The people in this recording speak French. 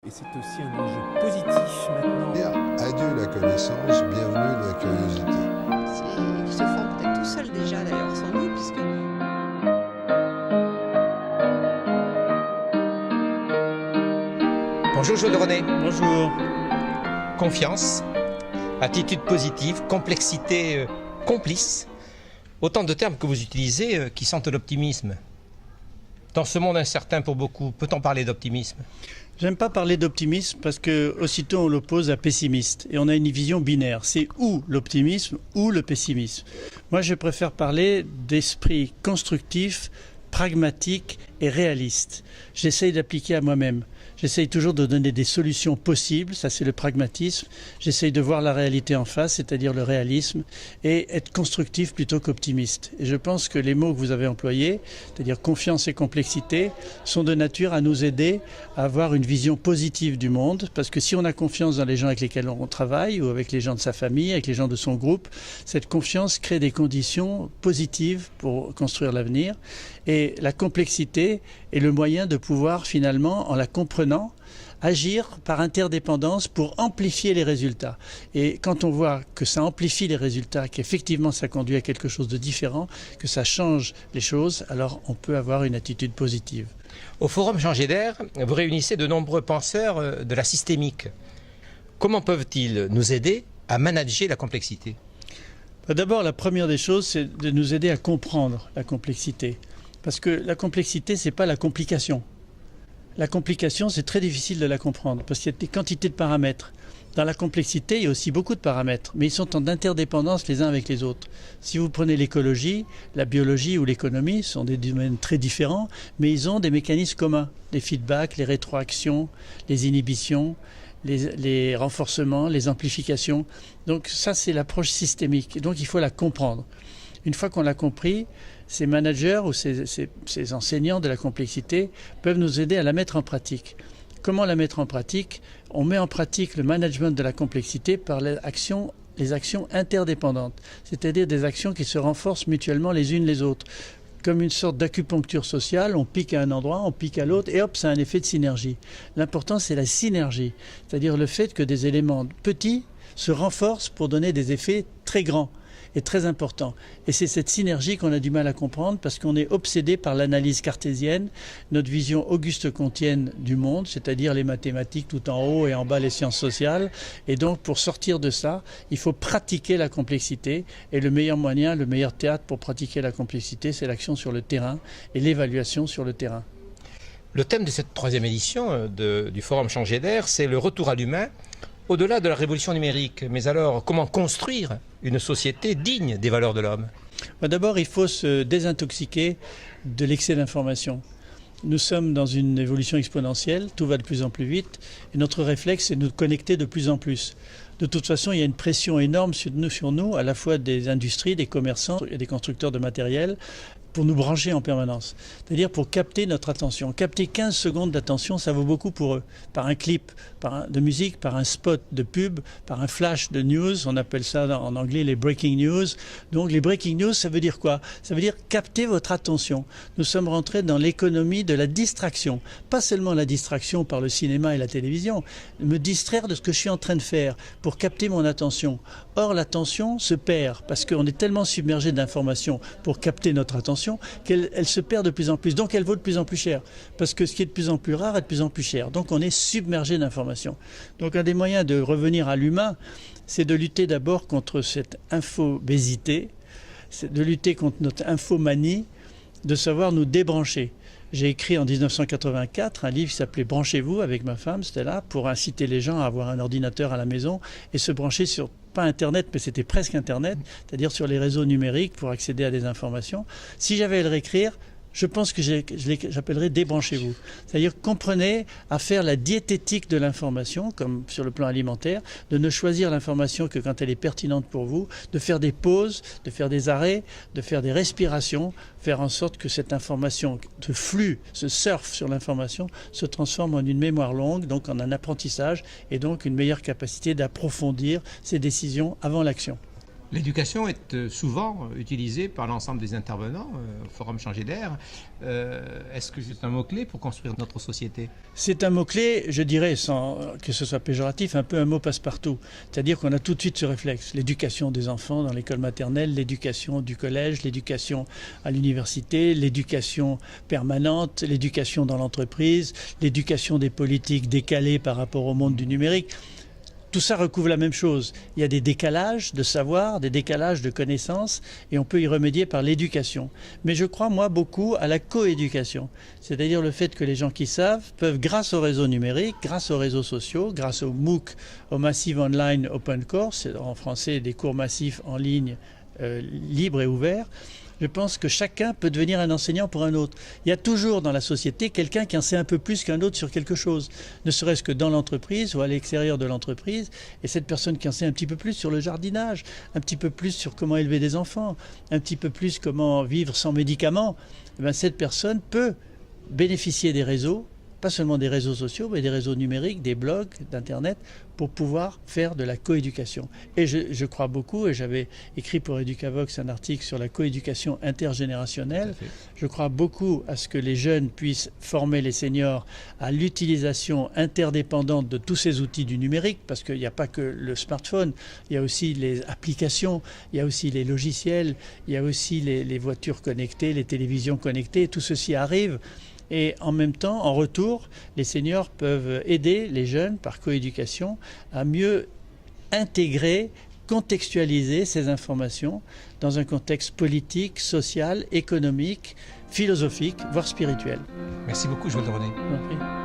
Et c'est aussi un enjeu positif maintenant. Adieu la connaissance, bienvenue la curiosité. Ils se font peut-être tout seuls déjà d'ailleurs sans nous, puisque... Bonjour Joël René. Bonjour. Confiance, attitude positive, complexité complice. Autant de termes que vous utilisez qui sentent l'optimisme. Dans ce monde incertain pour beaucoup, peut-on parler d'optimisme ? J'aime pas parler d'optimisme parce que aussitôt on l'oppose à pessimiste et on a une vision binaire. C'est ou l'optimisme ou le pessimisme. Moi, je préfère parler d'esprit constructif, pragmatique et réaliste. J'essaye d'appliquer à moi-même. J'essaye toujours de donner des solutions possibles, ça c'est le pragmatisme. J'essaye de voir la réalité en face, c'est-à-dire le réalisme, et être constructif plutôt qu'optimiste. Et je pense que les mots que vous avez employés, c'est-à-dire confiance et complexité, sont de nature à nous aider à avoir une vision positive du monde, parce que si on a confiance dans les gens avec lesquels on travaille, ou avec les gens de sa famille, avec les gens de son groupe, cette confiance crée des conditions positives pour construire l'avenir. Et la complexité est le moyen de pouvoir finalement, en la comprenant, agir par interdépendance pour amplifier les résultats. Et quand on voit que ça amplifie les résultats, qu'effectivement ça conduit à quelque chose de différent, que ça change les choses, alors on peut avoir une attitude positive. Au Forum Changer d'air, vous réunissez de nombreux penseurs de la systémique. Comment peuvent-ils nous aider à manager la complexité ? D'abord, la première des choses, c'est de nous aider à comprendre la complexité. Parce que la complexité, ce n'est pas la complication. La complication, c'est très difficile de la comprendre parce qu'il y a des quantités de paramètres. Dans la complexité, il y a aussi beaucoup de paramètres, mais ils sont en interdépendance les uns avec les autres. Si vous prenez l'écologie, la biologie ou l'économie, ce sont des domaines très différents, mais ils ont des mécanismes communs. Les feedbacks, les rétroactions, les inhibitions, les renforcements, les amplifications. Donc ça, c'est l'approche systémique. Et donc il faut la comprendre. Une fois qu'on l'a compris, ces managers ou ces enseignants de la complexité peuvent nous aider à la mettre en pratique. Comment la mettre en pratique ? On met en pratique le management de la complexité par les actions interdépendantes, c'est-à-dire des actions qui se renforcent mutuellement les unes les autres. Comme une sorte d'acupuncture sociale, on pique à un endroit, on pique à l'autre, et hop, ça a un effet de synergie. L'important, c'est la synergie, c'est-à-dire le fait que des éléments petits se renforcent pour donner des effets très grands et très important. Et c'est cette synergie qu'on a du mal à comprendre parce qu'on est obsédé par l'analyse cartésienne, notre vision auguste-comtienne du monde, c'est-à-dire les mathématiques tout en haut et en bas les sciences sociales. Et donc pour sortir de ça, il faut pratiquer la complexité. Et le meilleur moyen, le meilleur théâtre pour pratiquer la complexité, c'est l'action sur le terrain et l'évaluation sur le terrain. Le thème de cette troisième édition du Forum Changer d'air, c'est le retour à l'humain au-delà de la révolution numérique. Mais alors, comment construire une société digne des valeurs de l'homme ? D'abord, il faut se désintoxiquer de l'excès d'information. Nous sommes dans une évolution exponentielle, tout va de plus en plus vite, et notre réflexe, c'est de nous connecter de plus en plus. De toute façon, il y a une pression énorme sur nous, à la fois des industries, des commerçants et des constructeurs de matériel, pour nous brancher en permanence. C'est-à-dire pour capter notre attention. Capter 15 secondes d'attention, ça vaut beaucoup pour eux. Par un clip de musique, par un spot de pub, par un flash de news, on appelle ça en anglais les breaking news. Donc les breaking news, ça veut dire quoi ? Ça veut dire capter votre attention. Nous sommes rentrés dans l'économie de la distraction. Pas seulement la distraction par le cinéma et la télévision, me distraire de ce que je suis en train de faire pour capter mon attention. Or, l'attention se perd parce qu'on est tellement submergé d'informations pour capter notre attention qu'elle se perd de plus en plus. Donc elle vaut de plus en plus cher. Parce que ce qui est de plus en plus rare est de plus en plus cher. Donc on est submergé d'informations. Donc un des moyens de revenir à l'humain, c'est de lutter d'abord contre cette infobésité, c'est de lutter contre notre infomanie, de savoir nous débrancher. J'ai écrit en 1984 un livre qui s'appelait « Branchez-vous » avec ma femme, c'était là, pour inciter les gens à avoir un ordinateur à la maison et se brancher sur, pas Internet, mais c'était presque Internet, c'est-à-dire sur les réseaux numériques pour accéder à des informations. Si j'avais à le réécrire, je pense que j'appellerais « Débranchez-vous ». C'est-à-dire comprenez à faire la diététique de l'information, comme sur le plan alimentaire, de ne choisir l'information que quand elle est pertinente pour vous, de faire des pauses, de faire des arrêts, de faire des respirations, faire en sorte que cette information, ce flux, ce surf sur l'information, se transforme en une mémoire longue, donc en un apprentissage, et donc une meilleure capacité d'approfondir ses décisions avant l'action. L'éducation est souvent utilisée par l'ensemble des intervenants au Forum Changer d'air. Est-ce que c'est un mot-clé pour construire notre société? C'est un mot-clé, je dirais, sans que ce soit péjoratif, un peu un mot passe-partout. C'est-à-dire qu'on a tout de suite ce réflexe. L'éducation des enfants dans l'école maternelle, l'éducation du collège, l'éducation à l'université, l'éducation permanente, l'éducation dans l'entreprise, l'éducation des politiques décalées par rapport au monde du numérique. Tout ça recouvre la même chose. Il y a des décalages de savoir, des décalages de connaissances, et on peut y remédier par l'éducation. Mais je crois, moi, beaucoup à la coéducation. C'est-à-dire le fait que les gens qui savent peuvent, grâce aux réseaux numériques, grâce aux réseaux sociaux, grâce au MOOC, au Massive Online Open Course, en français des cours massifs en ligne libres et ouverts, je pense que chacun peut devenir un enseignant pour un autre. Il y a toujours dans la société quelqu'un qui en sait un peu plus qu'un autre sur quelque chose, ne serait-ce que dans l'entreprise ou à l'extérieur de l'entreprise. Et cette personne qui en sait un petit peu plus sur le jardinage, un petit peu plus sur comment élever des enfants, un petit peu plus comment vivre sans médicaments, eh bien, cette personne peut bénéficier des réseaux, pas seulement des réseaux sociaux, mais des réseaux numériques, des blogs, d'Internet, pour pouvoir faire de la coéducation. Et je crois beaucoup, et j'avais écrit pour Educavox un article sur la coéducation intergénérationnelle. Je crois beaucoup à ce que les jeunes puissent former les seniors à l'utilisation interdépendante de tous ces outils du numérique, parce qu'il n'y a pas que le smartphone, il y a aussi les applications, il y a aussi les logiciels, il y a aussi les voitures connectées, les télévisions connectées, tout ceci arrive. Et en même temps, en retour, les seniors peuvent aider les jeunes par coéducation à mieux intégrer, contextualiser ces informations dans un contexte politique, social, économique, philosophique, voire spirituel. Merci beaucoup, Joël Dronet. Je vous en prie.